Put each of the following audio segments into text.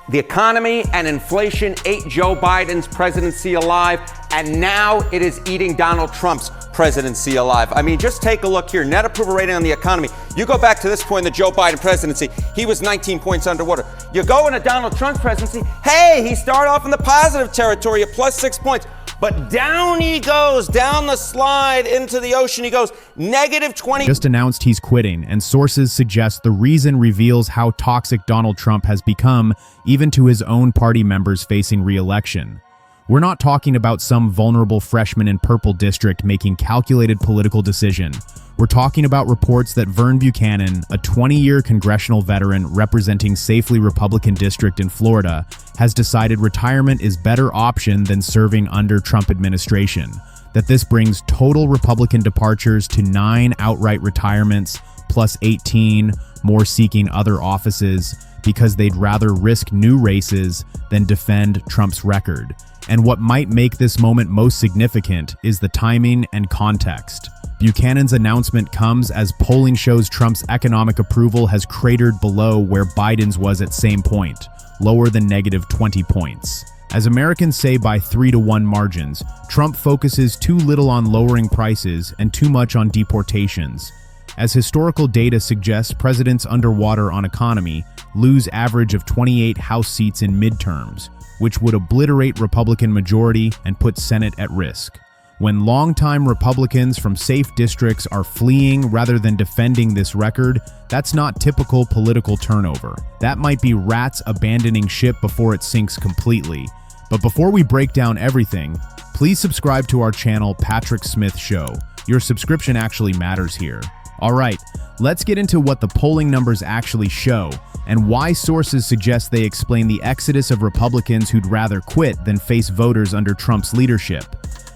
The economy and inflation ate Joe Biden's presidency alive, and now it is eating Donald Trump's presidency alive. I mean, just take a look here. Net approval rating on the economy. You go back to this point in the Joe Biden presidency, he was 19 points underwater. You go into Donald Trump's presidency, hey, he started off in the positive territory at plus 6 points. But down he goes, down the slide into the ocean. He goes negative 20. Just announced he's quitting, and sources suggest the reason reveals how toxic Donald Trump has become, even to his own party members facing re-election. We're not talking about some vulnerable freshman in Purple District making calculated political decision. We're talking about reports that Vern Buchanan, a 20-year congressional veteran representing safely Republican district in Florida, has decided retirement is better option than serving under Trump administration. That this brings total Republican departures to 9 outright retirements, plus 18 more seeking other offices, because they'd rather risk new races than defend Trump's record. And what might make this moment most significant is the timing and context. Buchanan's announcement comes as polling shows Trump's economic approval has cratered below where Biden's was at same point, lower than negative 20 points. As Americans say by 3-to-1 margins, Trump focuses too little on lowering prices and too much on deportations. As historical data suggests, presidents underwater on economy lose average of 28 House seats in midterms, which would obliterate Republican majority and put Senate at risk. When longtime Republicans from safe districts are fleeing rather than defending this record, that's not typical political turnover. That might be rats abandoning ship before it sinks completely. But before we break down everything, please subscribe to our channel, Patrick Smith Show. Your subscription actually matters here. All right, let's get into what the polling numbers actually show and why sources suggest they explain the exodus of Republicans who'd rather quit than face voters under Trump's leadership.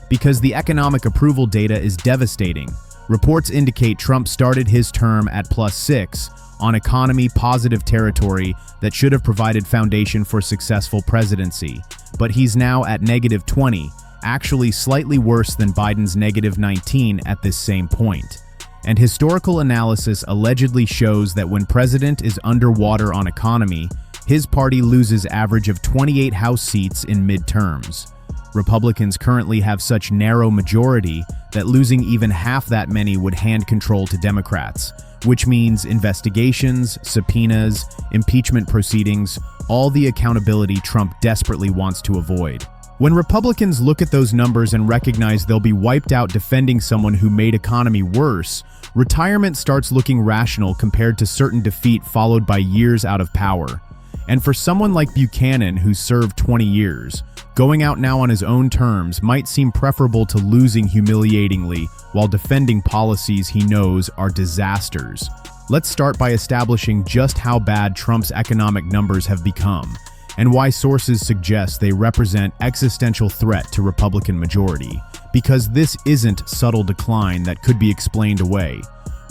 Because the economic approval data is devastating. Reports indicate Trump started his term at plus 6 on economy positive territory that should have provided foundation for successful presidency. But he's now at negative 20, actually slightly worse than Biden's negative 19 at this same point. And historical analysis allegedly shows that when president is underwater on economy, his party loses average of 28 House seats in midterms. Republicans currently have such narrow majority that losing even half that many would hand control to Democrats, which means investigations, subpoenas, impeachment proceedings, all the accountability Trump desperately wants to avoid. When Republicans look at those numbers and recognize they'll be wiped out defending someone who made economy worse, retirement starts looking rational compared to certain defeat followed by years out of power. And for someone like Buchanan, who served 20 years, going out now on his own terms might seem preferable to losing humiliatingly while defending policies he knows are disasters. Let's start by establishing just how bad Trump's economic numbers have become, and why sources suggest they represent existential threat to Republican majority. Because this isn't subtle decline that could be explained away.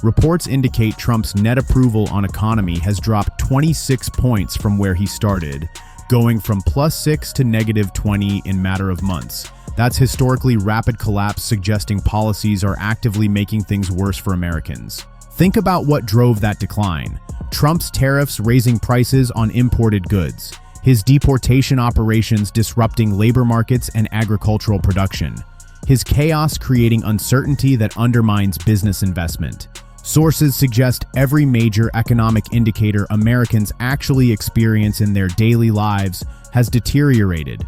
Reports indicate Trump's net approval on economy has dropped 26 points from where he started, going from plus 6 to negative 20 in matter of months. That's historically rapid collapse, suggesting policies are actively making things worse for Americans. Think about what drove that decline. Trump's tariffs raising prices on imported goods. His deportation operations disrupting labor markets and agricultural production. His chaos creating uncertainty that undermines business investment. Sources suggest every major economic indicator Americans actually experience in their daily lives has deteriorated.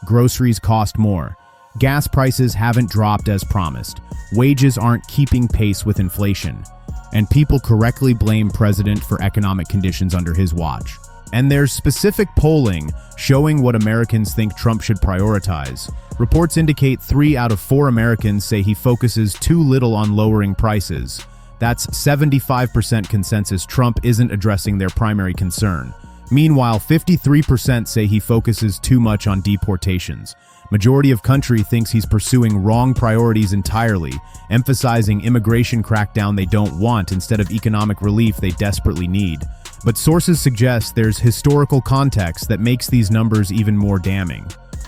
Groceries cost more. Gas prices haven't dropped as promised. Wages aren't keeping pace with inflation. And people correctly blame president for economic conditions under his watch. And there's specific polling showing what Americans think Trump should prioritize. Reports indicate 3 out of 4 Americans say he focuses too little on lowering prices. That's 75% consensus Trump isn't addressing their primary concern. Meanwhile, 53% say he focuses too much on deportations. Majority of country thinks he's pursuing wrong priorities entirely, emphasizing immigration crackdown they don't want instead of economic relief they desperately need. But sources suggest there's historical context that makes these numbers even more damning.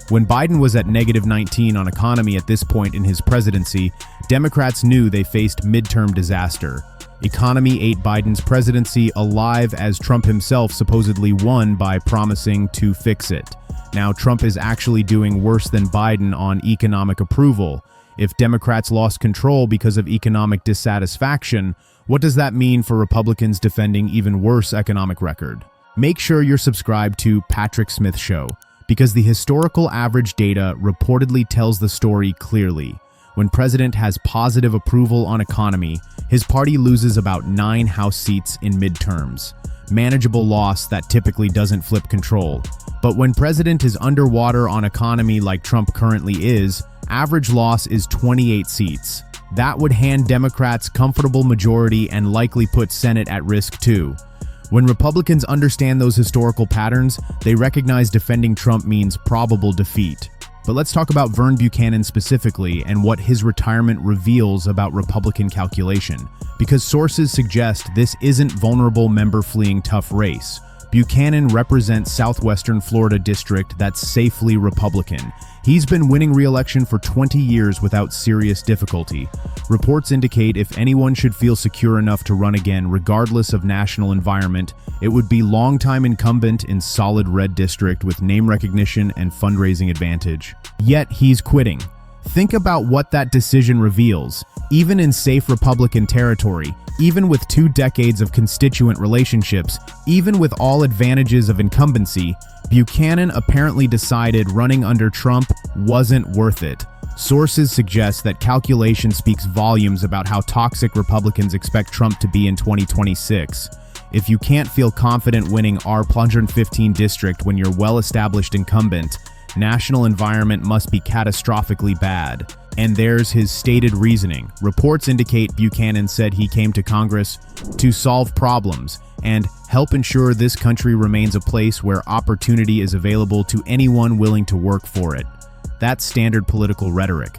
When Biden was at negative 19 on economy at this point in his presidency, Democrats knew they faced midterm disaster. Economy ate Biden's presidency alive as Trump himself supposedly won by promising to fix it. Now, Trump is actually doing worse than Biden on economic approval. If Democrats lost control because of economic dissatisfaction, what does that mean for Republicans defending even worse economic record? Make sure you're subscribed to Patrick Smith Show, because the historical average data reportedly tells the story clearly. When president has positive approval on economy, his party loses about 9 House seats in midterms. Manageable loss that typically doesn't flip control. But when president is underwater on economy like Trump currently is, average loss is 28 seats. That would hand Democrats comfortable majority and likely put Senate at risk too. When Republicans understand those historical patterns, they recognize defending Trump means probable defeat. But let's talk about Vern Buchanan specifically and what his retirement reveals about Republican calculation, because sources suggest this isn't vulnerable member fleeing tough race. Buchanan represents Southwestern Florida district that's safely Republican. He's been winning re-election for 20 years without serious difficulty. Reports indicate if anyone should feel secure enough to run again, regardless of national environment, it would be longtime incumbent in solid red district with name recognition and fundraising advantage. Yet he's quitting. Think about what that decision reveals. Even in safe Republican territory, even with 2 decades of constituent relationships, even with all advantages of incumbency, Buchanan apparently decided running under Trump wasn't worth it. Sources suggest that calculation speaks volumes about how toxic Republicans expect Trump to be in 2026. If you can't feel confident winning our 115 district when you're well-established incumbent, national environment must be catastrophically bad. And there's his stated reasoning. Reports indicate Buchanan said he came to Congress to solve problems and help ensure this country remains a place where opportunity is available to anyone willing to work for it. That's standard political rhetoric.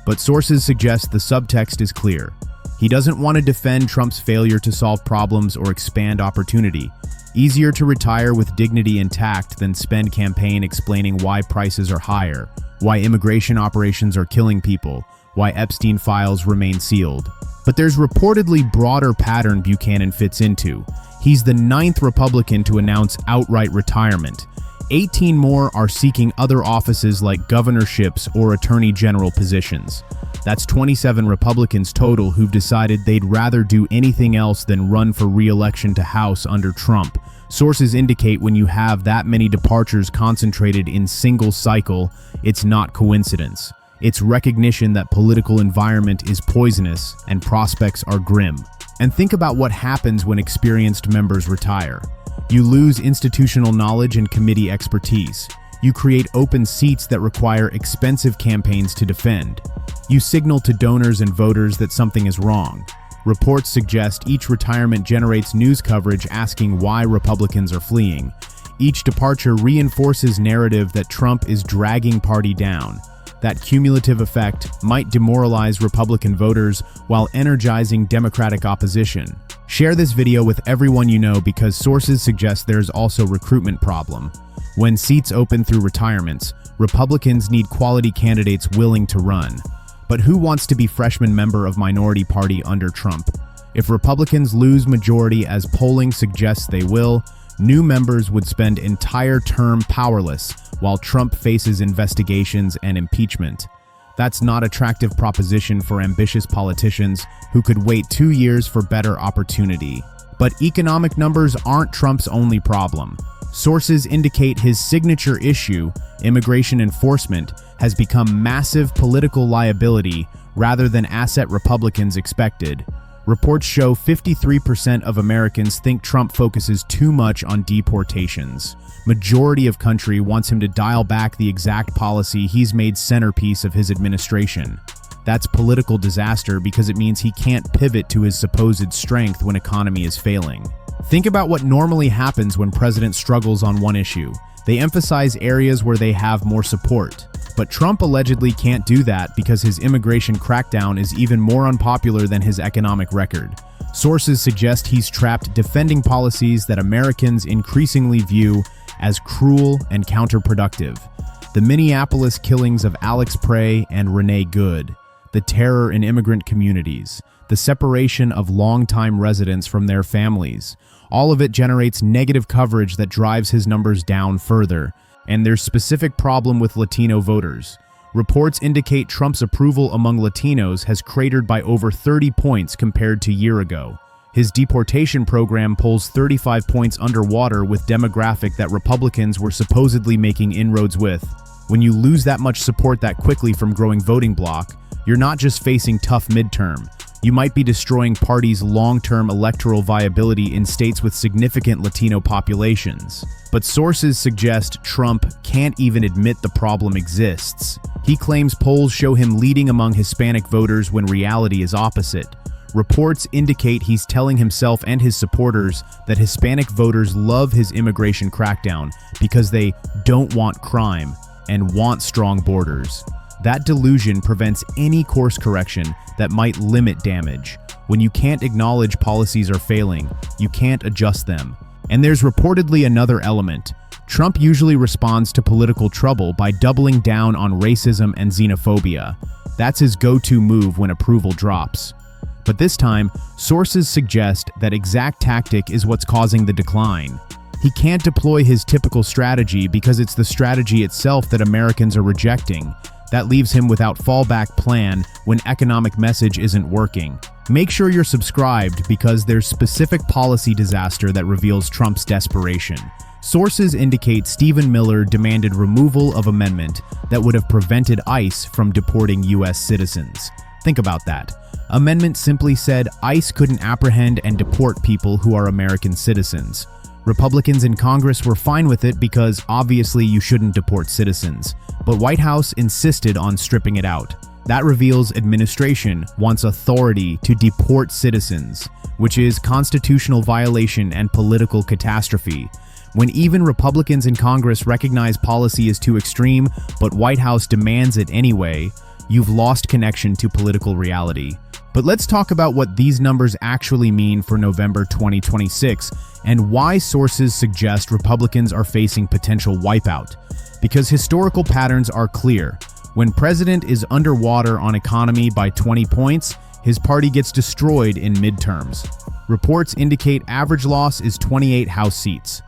But sources suggest the subtext is clear. He doesn't want to defend Trump's failure to solve problems or expand opportunity. Easier to retire with dignity intact than spend campaign explaining why prices are higher, why immigration operations are killing people, why Epstein files remain sealed. But there's reportedly broader pattern Buchanan fits into. He's the 9th Republican to announce outright retirement. 18 more are seeking other offices like governorships or attorney general positions. That's 27 Republicans total who've decided they'd rather do anything else than run for re-election to House under Trump. Sources indicate when you have that many departures concentrated in single cycle, it's not coincidence. It's recognition that political environment is poisonous and prospects are grim. And think about what happens when experienced members retire. You lose institutional knowledge and committee expertise. You create open seats that require expensive campaigns to defend. You signal to donors and voters that something is wrong. Reports suggest each retirement generates news coverage asking why Republicans are fleeing. Each departure reinforces narrative that Trump is dragging party down. That cumulative effect might demoralize Republican voters while energizing Democratic opposition. Share this video with everyone you know because sources suggest there's also recruitment problem. When seats open through retirements, Republicans need quality candidates willing to run. But who wants to be freshman member of minority party under Trump? If Republicans lose majority as polling suggests they will, new members would spend entire term powerless while Trump faces investigations and impeachment. That's not attractive proposition for ambitious politicians who could wait 2 years for better opportunity. But economic numbers aren't Trump's only problem. Sources indicate his signature issue, immigration enforcement, has become massive political liability rather than asset Republicans expected. Reports show 53% of Americans think Trump focuses too much on deportations. Majority of country wants him to dial back the exact policy he's made centerpiece of his administration. That's political disaster because it means he can't pivot to his supposed strength when economy is failing. Think about what normally happens when president struggles on one issue. They emphasize areas where they have more support. But Trump allegedly can't do that because his immigration crackdown is even more unpopular than his economic record. Sources suggest he's trapped defending policies that Americans increasingly view as cruel and counterproductive. The Minneapolis killings of Alex Prey and Renee Good, the the terror in immigrant communities, the separation of longtime residents from their families. All of it generates negative coverage that drives his numbers down further. And there's specific problem with Latino voters. Reports indicate Trump's approval among Latinos has cratered by over 30 points compared to a year ago. His deportation program pulls 35 points underwater with demographic that Republicans were supposedly making inroads with. When you lose that much support that quickly from growing voting bloc, you're not just facing tough midterm. You might be destroying parties' long-term electoral viability in states with significant Latino populations. But sources suggest Trump can't even admit the problem exists. He claims polls show him leading among Hispanic voters when reality is opposite. Reports indicate he's telling himself and his supporters that Hispanic voters love his immigration crackdown because they don't want crime and want strong borders. That delusion prevents any course correction that might limit damage. When you can't acknowledge policies are failing, you can't adjust them. And there's reportedly another element. Trump usually responds to political trouble by doubling down on racism and xenophobia. That's his go-to move when approval drops. But this time, sources suggest that exact tactic is what's causing the decline. He can't deploy his typical strategy because it's the strategy itself that Americans are rejecting. That leaves him without fallback plan when economic message isn't working. Make sure you're subscribed because there's specific policy disaster that reveals Trump's desperation. Sources indicate Stephen Miller demanded removal of amendment that would have prevented ICE from deporting U.S. citizens. Think about that. Amendment simply said ICE couldn't apprehend and deport people who are American citizens. Republicans in Congress were fine with it because obviously you shouldn't deport citizens, but White House insisted on stripping it out. That reveals administration wants authority to deport citizens, which is constitutional violation and political catastrophe. When even Republicans in Congress recognize policy is too extreme, but White House demands it anyway, you've lost connection to political reality. But let's talk about what these numbers actually mean for November 2026 and why sources suggest Republicans are facing potential wipeout. Because historical patterns are clear. When president is underwater on economy by 20 points, his party gets destroyed in midterms. Reports indicate average loss is 28 House seats.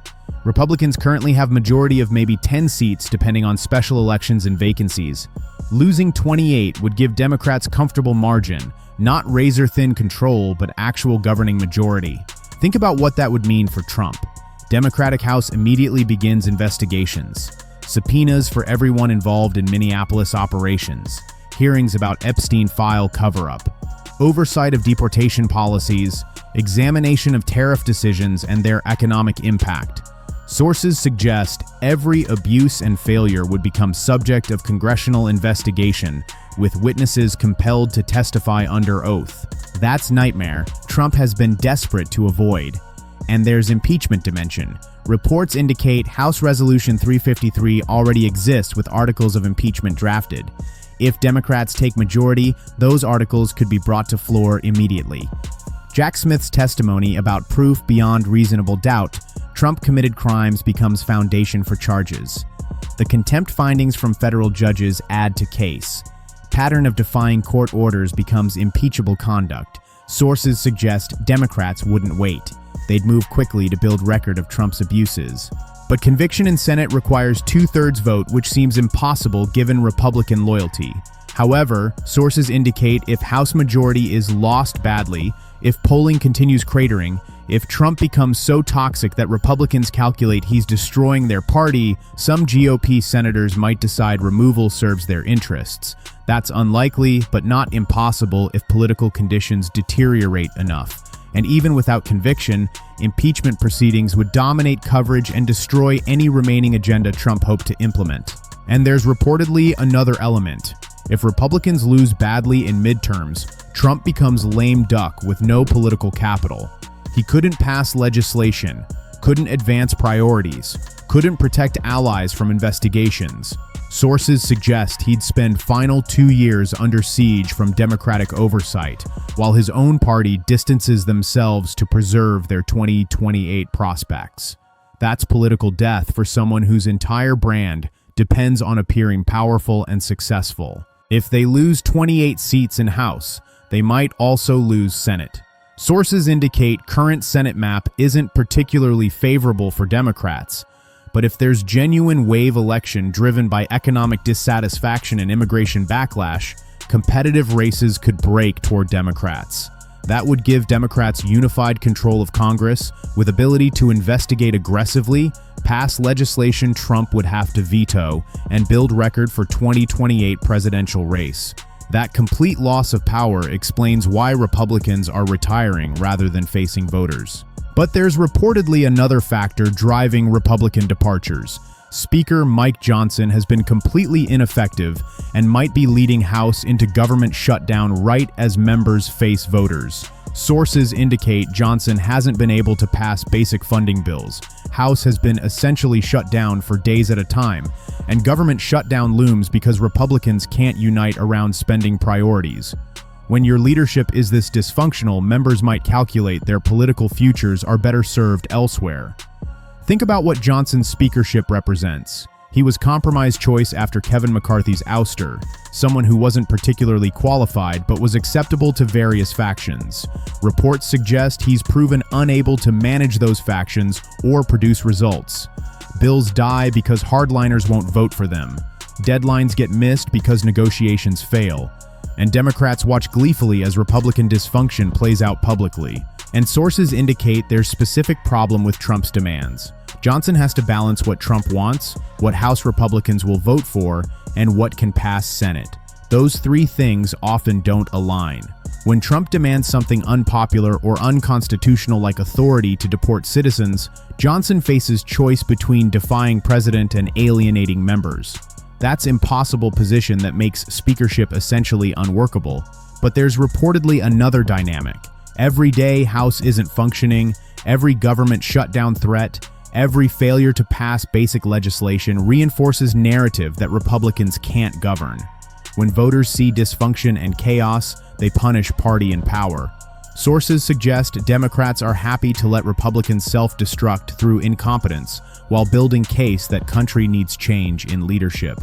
Republicans currently have majority of maybe 10 seats depending on special elections and vacancies. Losing 28 would give Democrats comfortable margin, not razor-thin control, but actual governing majority. Think about what that would mean for Trump. Democratic House immediately begins investigations. Subpoenas for everyone involved in Minneapolis operations. Hearings about Epstein file cover-up. Oversight of deportation policies. Examination of tariff decisions and their economic impact. Sources suggest every abuse and failure would become subject of congressional investigation, with witnesses compelled to testify under oath. That's nightmare Trump has been desperate to avoid. And there's impeachment dimension. Reports indicate House Resolution 353 already exists with articles of impeachment drafted. If Democrats take majority, those articles could be brought to floor immediately. Jack Smith's testimony about proof beyond reasonable doubt, Trump committed crimes becomes foundation for charges. The contempt findings from federal judges add to case. Pattern of defying court orders becomes impeachable conduct. Sources suggest Democrats wouldn't wait. They'd move quickly to build record of Trump's abuses. But conviction in Senate requires 2/3 vote, which seems impossible given Republican loyalty. However, sources indicate if House majority is lost badly, if polling continues cratering, if Trump becomes so toxic that Republicans calculate he's destroying their party, some GOP senators might decide removal serves their interests. That's unlikely, but not impossible if political conditions deteriorate enough. And even without conviction, impeachment proceedings would dominate coverage and destroy any remaining agenda Trump hoped to implement. And there's reportedly another element. If Republicans lose badly in midterms, Trump becomes lame duck with no political capital. He couldn't pass legislation, couldn't advance priorities, couldn't protect allies from investigations. Sources suggest he'd spend final 2 years under siege from Democratic oversight, while his own party distances themselves to preserve their 2028 prospects. That's political death for someone whose entire brand depends on appearing powerful and successful. If they lose 28 seats in House, they might also lose Senate. Sources indicate current Senate map isn't particularly favorable for Democrats, but if there's genuine wave election driven by economic dissatisfaction and immigration backlash, competitive races could break toward Democrats. That would give Democrats unified control of Congress, with ability to investigate aggressively, pass legislation Trump would have to veto, and build record for 2028 presidential race. That complete loss of power explains why Republicans are retiring rather than facing voters. But there's reportedly another factor driving Republican departures. Speaker Mike Johnson has been completely ineffective and might be leading House into government shutdown right as members face voters. Sources indicate Johnson hasn't been able to pass basic funding bills. House has been essentially shut down for days at a time, and government shutdown looms because Republicans can't unite around spending priorities. When your leadership is this dysfunctional, members might calculate their political futures are better served elsewhere. Think about what Johnson's speakership represents. He was compromise choice after Kevin McCarthy's ouster, someone who wasn't particularly qualified but was acceptable to various factions. Reports suggest he's proven unable to manage those factions or produce results. Bills die because hardliners won't vote for them. Deadlines get missed because negotiations fail. And Democrats watch gleefully as Republican dysfunction plays out publicly. And sources indicate there's specific problem with Trump's demands. Johnson has to balance what Trump wants, what House Republicans will vote for, and what can pass Senate. Those three things often don't align. When Trump demands something unpopular or unconstitutional like authority to deport citizens, Johnson faces choice between defying president and alienating members. That's an impossible position that makes speakership essentially unworkable. But there's reportedly another dynamic. Every day House isn't functioning, every government shutdown threat, every failure to pass basic legislation reinforces narrative that Republicans can't govern. When voters see dysfunction and chaos, they punish party in power. Sources suggest Democrats are happy to let Republicans self-destruct through incompetence, while building case that country needs change in leadership.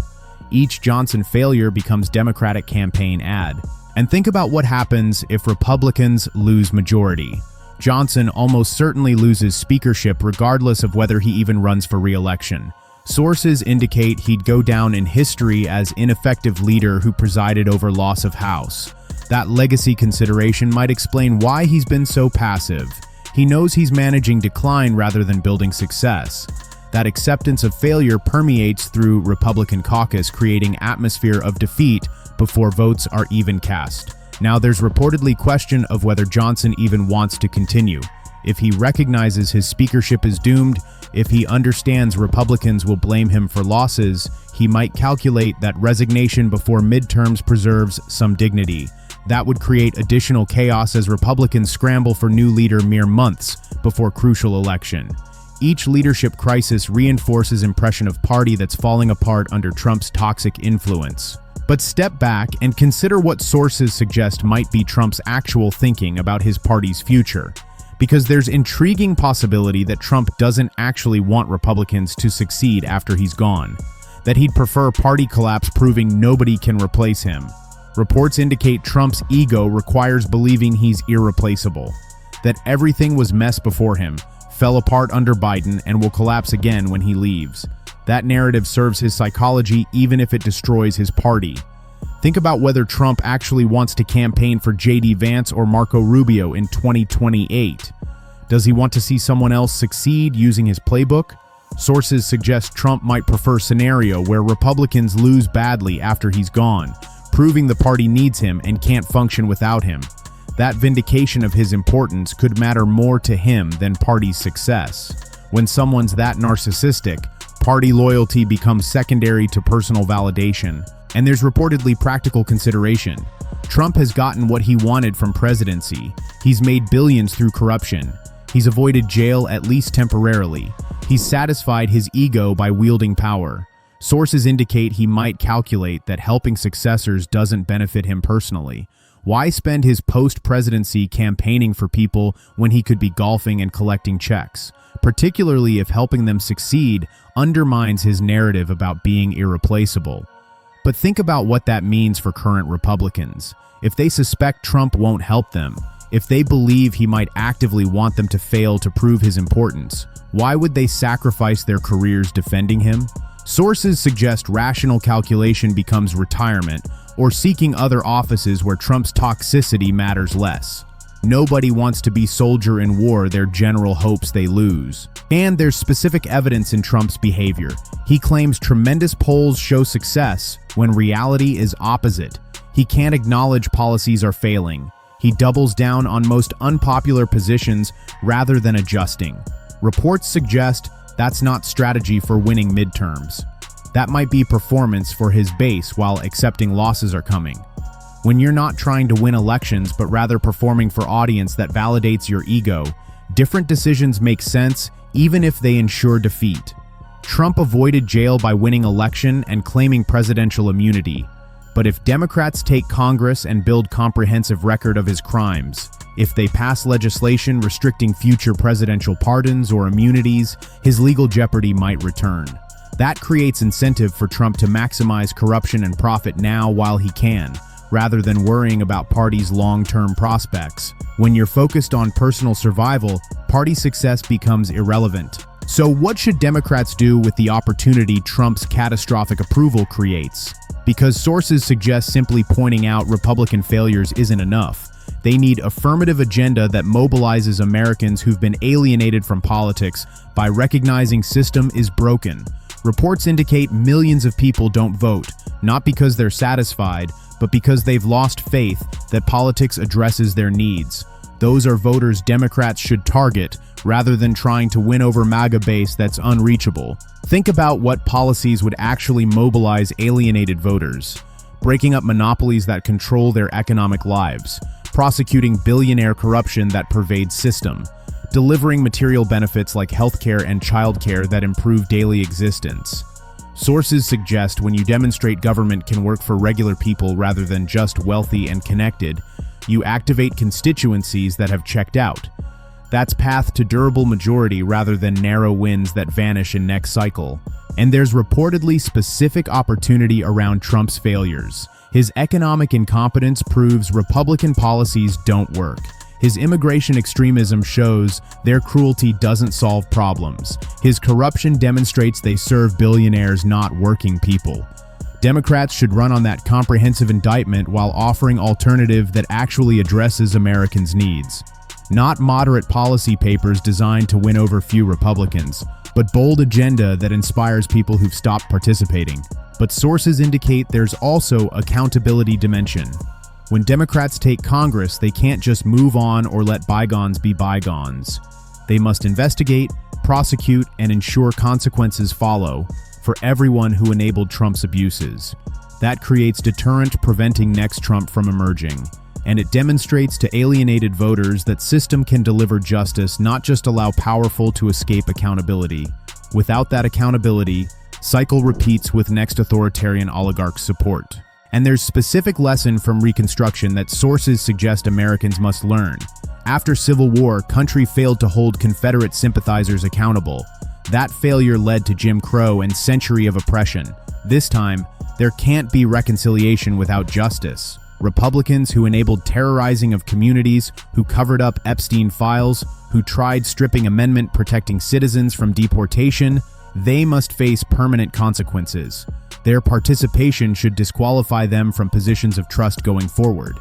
Each Johnson failure becomes Democratic campaign ad. And think about what happens if Republicans lose majority. Johnson almost certainly loses speakership regardless of whether he even runs for re-election. Sources indicate he'd go down in history as ineffective leader who presided over loss of House. That legacy consideration might explain why he's been so passive. He knows he's managing decline rather than building success. That acceptance of failure permeates through Republican caucus, creating atmosphere of defeat before votes are even cast. Now there's reportedly question of whether Johnson even wants to continue. If he recognizes his speakership is doomed, if he understands Republicans will blame him for losses, he might calculate that resignation before midterms preserves some dignity. That would create additional chaos as Republicans scramble for new leader mere months before crucial election. Each leadership crisis reinforces impression of party that's falling apart under Trump's toxic influence. But step back and consider what sources suggest might be Trump's actual thinking about his party's future. Because there's intriguing possibility that Trump doesn't actually want Republicans to succeed after he's gone. That he'd prefer party collapse, proving nobody can replace him. Reports indicate Trump's ego requires believing he's irreplaceable. That everything was mess before him, fell apart under Biden, and will collapse again when he leaves. That narrative serves his psychology even if it destroys his party. Think about whether Trump actually wants to campaign for J.D. Vance or Marco Rubio in 2028. Does he want to see someone else succeed using his playbook? Sources suggest Trump might prefer scenario where Republicans lose badly after he's gone, proving the party needs him and can't function without him. That vindication of his importance could matter more to him than party success. When someone's that narcissistic, party loyalty becomes secondary to personal validation. And there's reportedly practical consideration. Trump has gotten what he wanted from presidency. He's made billions through corruption. He's avoided jail at least temporarily. He's satisfied his ego by wielding power. Sources indicate he might calculate that helping successors doesn't benefit him personally. Why spend his post-presidency campaigning for people when he could be golfing and collecting checks? Particularly if helping them succeed undermines his narrative about being irreplaceable. But think about what that means for current Republicans. If they suspect Trump won't help them, if they believe he might actively want them to fail to prove his importance, why would they sacrifice their careers defending him? Sources suggest rational calculation becomes retirement or seeking other offices where Trump's toxicity matters less. Nobody wants to be soldier in war their general hopes they lose. And there's specific evidence in Trump's behavior. He claims tremendous polls show success when reality is opposite. He can't acknowledge policies are failing. He doubles down on most unpopular positions rather than adjusting. Reports suggest that's not strategy for winning midterms. That might be performance for his base while accepting losses are coming. When you're not trying to win elections but rather performing for audience that validates your ego, different decisions make sense even if they ensure defeat. Trump avoided jail by winning election and claiming presidential immunity. But if Democrats take Congress and build comprehensive record of his crimes, if they pass legislation restricting future presidential pardons or immunities, his legal jeopardy might return. That creates incentive for Trump to maximize corruption and profit now while he can, rather than worrying about party's long-term prospects. When you're focused on personal survival, party success becomes irrelevant. So what should Democrats do with the opportunity Trump's catastrophic approval creates? Because sources suggest simply pointing out Republican failures isn't enough. They need affirmative agenda that mobilizes Americans who've been alienated from politics by recognizing system is broken. Reports indicate millions of people don't vote, not because they're satisfied, but because they've lost faith that politics addresses their needs. Those are voters Democrats should target, rather than trying to win over MAGA base that's unreachable. Think about what policies would actually mobilize alienated voters. Breaking up monopolies that control their economic lives, prosecuting billionaire corruption that pervades system, delivering material benefits like healthcare and childcare that improve daily existence. Sources suggest when you demonstrate government can work for regular people rather than just wealthy and connected, you activate constituencies that have checked out. That's path to durable majority rather than narrow wins that vanish in next cycle. And there's reportedly specific opportunity around Trump's failures. His economic incompetence proves Republican policies don't work. His immigration extremism shows their cruelty doesn't solve problems. His corruption demonstrates they serve billionaires, not working people. Democrats should run on that comprehensive indictment while offering alternative that actually addresses Americans' needs. Not moderate policy papers designed to win over few Republicans, but bold agenda that inspires people who've stopped participating. But sources indicate there's also accountability dimension. When Democrats take Congress, they can't just move on or let bygones be bygones. They must investigate, prosecute, and ensure consequences follow for everyone who enabled Trump's abuses. That creates deterrent, preventing next Trump from emerging. And it demonstrates to alienated voters that system can deliver justice, not just allow powerful to escape accountability. Without that accountability, cycle repeats with next authoritarian oligarch support. And there's specific lesson from Reconstruction that sources suggest Americans must learn. After Civil War, country failed to hold Confederate sympathizers accountable. That failure led to Jim Crow and century of oppression. This time, there can't be reconciliation without justice. Republicans who enabled terrorizing of communities, who covered up Epstein files, who tried stripping amendment protecting citizens from deportation, they must face permanent consequences. Their participation should disqualify them from positions of trust going forward.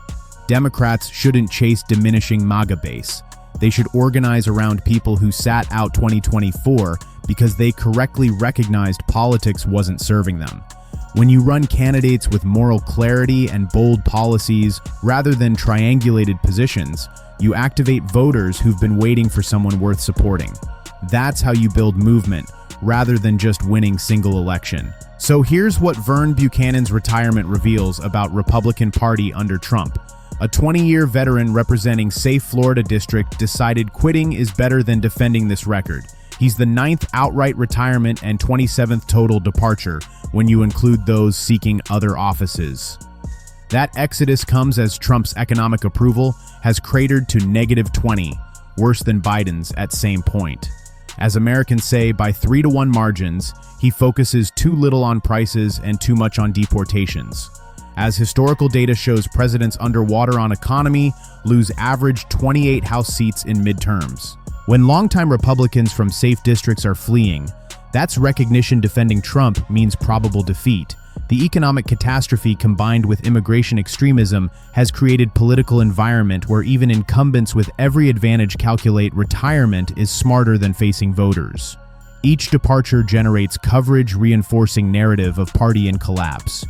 Democrats shouldn't chase diminishing MAGA base. They should organize around people who sat out 2024 because they correctly recognized politics wasn't serving them. When you run candidates with moral clarity and bold policies rather than triangulated positions, you activate voters who've been waiting for someone worth supporting. That's how you build movement, rather than just winning single election. So here's what Vern Buchanan's retirement reveals about Republican Party under Trump. A 20-year veteran representing safe Florida district decided quitting is better than defending this record. He's the 9th outright retirement and 27th total departure when you include those seeking other offices. That exodus comes as Trump's economic approval has cratered to -20, worse than Biden's at same point. As Americans say, by 3-to-1 margins, he focuses too little on prices and too much on deportations. As historical data shows, presidents underwater on economy lose average 28 House seats in midterms. When longtime Republicans from safe districts are fleeing, that's recognition defending Trump means probable defeat. The economic catastrophe combined with immigration extremism has created political environment where even incumbents with every advantage calculate retirement is smarter than facing voters. Each departure generates coverage reinforcing narrative of party in collapse.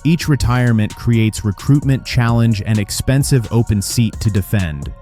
Each retirement creates recruitment challenge and expensive open seat to defend.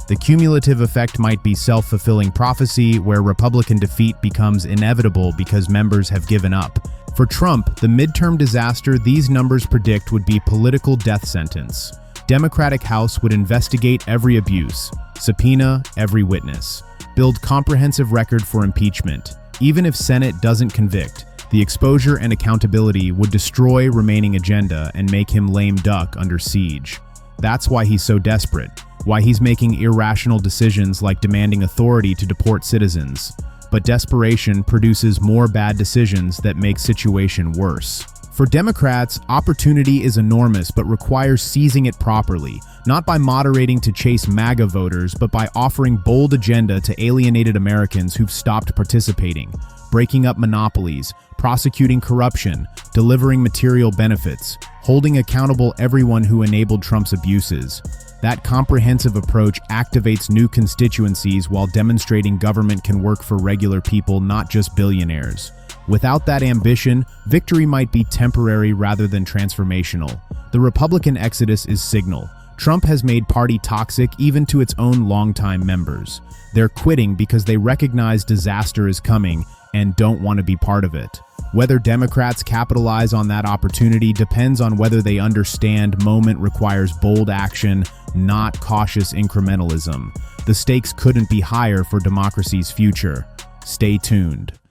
The cumulative effect might be self-fulfilling prophecy where Republican defeat becomes inevitable because members have given up. For Trump, the midterm disaster these numbers predict would be political death sentence. Democratic House would investigate every abuse, subpoena every witness, build comprehensive record for impeachment. Even if Senate doesn't convict, the exposure and accountability would destroy remaining agenda and make him lame duck under siege. That's why he's so desperate, why he's making irrational decisions like demanding authority to deport citizens. But desperation produces more bad decisions that make situation worse. For Democrats, opportunity is enormous but requires seizing it properly, not by moderating to chase MAGA voters, but by offering bold agenda to alienated Americans who've stopped participating, breaking up monopolies, prosecuting corruption, delivering material benefits, holding accountable everyone who enabled Trump's abuses. That comprehensive approach activates new constituencies while demonstrating government can work for regular people, not just billionaires. Without that ambition, victory might be temporary rather than transformational. The Republican exodus is signal. Trump has made party toxic even to its own longtime members. They're quitting because they recognize disaster is coming and don't want to be part of it. Whether Democrats capitalize on that opportunity depends on whether they understand moment requires bold action, not cautious incrementalism. The stakes couldn't be higher for democracy's future. Stay tuned.